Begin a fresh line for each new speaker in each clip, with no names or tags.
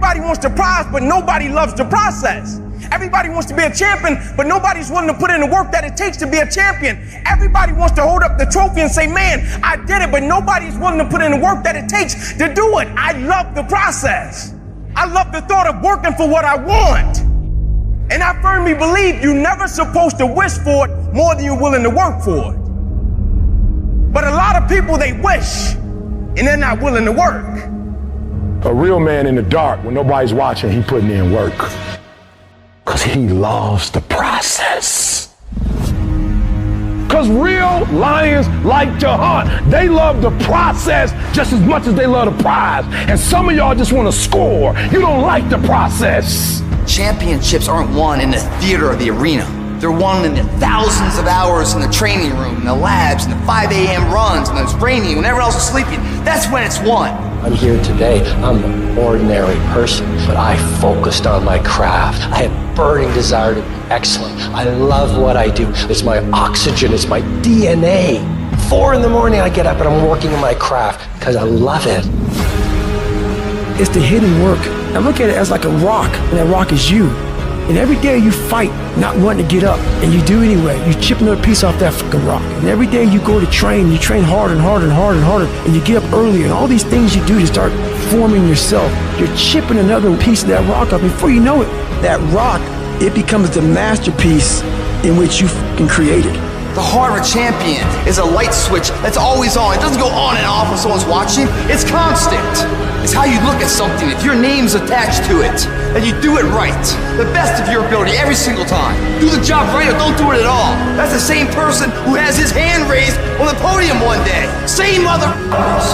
Everybody wants the prize, but nobody loves the process. Everybody wants to be a champion, but nobody's willing to put in the work that it takes to be a champion. Everybody wants to hold up the trophy and say, man, I did it, but nobody's willing to put in the work that it takes to do it. I love the process. I love the thought of working for what I want. And I firmly believe you're never supposed to wish for it more than you're willing to work for it. But a lot of people, they wish, and they're not willing to work.
A real man in the dark, when nobody's watching, he putting in work. Because he loves the process. Because real lions like to hunt. They love the process just as much as they love the prize. And some of y'all just want to score. You don't like the process.
Championships aren't won in the theater or the arena. They're won in the thousands of hours in the training room, in the labs, in the 5 a.m. runs, and it's raining when everyone else is sleeping. That's when it's won.
I'm here today. I'm an ordinary person, but I focused on my craft. I had burning desire to be excellent. I love what I do. It's my oxygen. It's my DNA. 4 in the morning I get up and I'm working on my craft because I love it.
It's the hidden work. I look at it as like a rock, and that rock is you. And every day you fight not wanting to get up, and you do anyway. You chip another piece off that fucking rock. And every day you go to train, you train harder and harder and harder and harder, and you get up earlier, and all these things you do to start forming yourself. You're chipping another piece of that rock up. Before you know it, that rock, it becomes the masterpiece in which you fucking created.
The heart of a champion is a light switch that's always on. It doesn't go on and off when someone's watching. It's constant. It's how you look at something. If your name's attached to it, and you do it right, the best of your ability every single time. Do the job right or don't do it at all. That's the same person who has his hand raised on the podium one day. Same motherfuckers.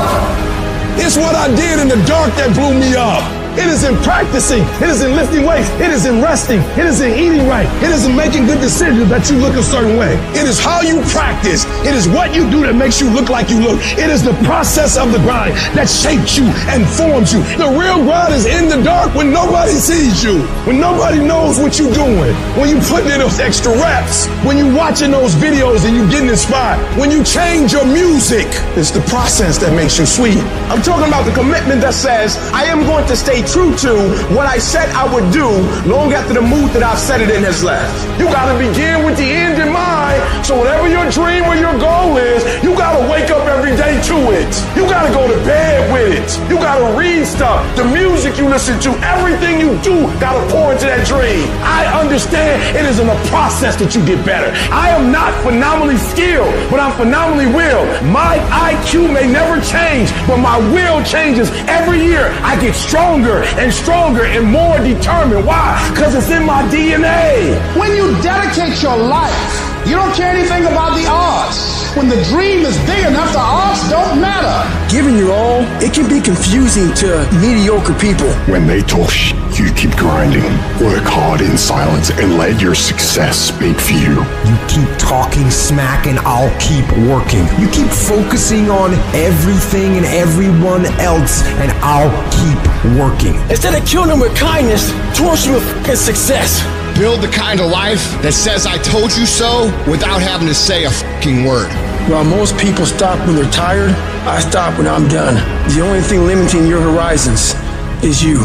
It's what I did in the dark that blew me up. It is in practicing. It is in lifting weights. It is in resting. It is in eating right. It is in making good decisions that you look a certain way. It is how you practice. It is what you do that makes you look like you look. It is the process of the grind that shapes you and forms you. The real grind is in the dark when nobody sees you, when nobody knows what you're doing, when you put in those extra reps, when you're watching those videos and you're getting inspired, when you change your music. It's the process that makes you sweet.
I'm talking about the commitment that says, I am going to stay true to what I said I would do long after the mood that I've set it in has left.
You gotta begin with the end in mind. So whatever your dream or your goal is, you gotta wake up every day to it. You gotta go to bed with it. You gotta read stuff. The music you listen to, everything you do gotta pour into that dream. I understand it is in a process that you get better. I am not phenomenally skilled, but I'm phenomenally willed. My IQ may never change, but my will changes every year. I get stronger and stronger and more determined. Why? Because it's in my DNA.
When you dedicate your life, you don't care anything about the odds. When the dream is big enough, the odds don't matter.
Giving your all, it can be confusing to mediocre people.
When they talk shit, you keep grinding. Work hard in silence and let your success speak for you.
You keep talking smack and I'll keep working. You keep focusing on everything and everyone else and I'll keep working.
Instead of killing them with kindness, torture them with fucking success.
Build the kind of life that says I told you so without having to say a fucking word.
While most people stop when they're tired, I stop when I'm done. The only thing limiting your horizons is you.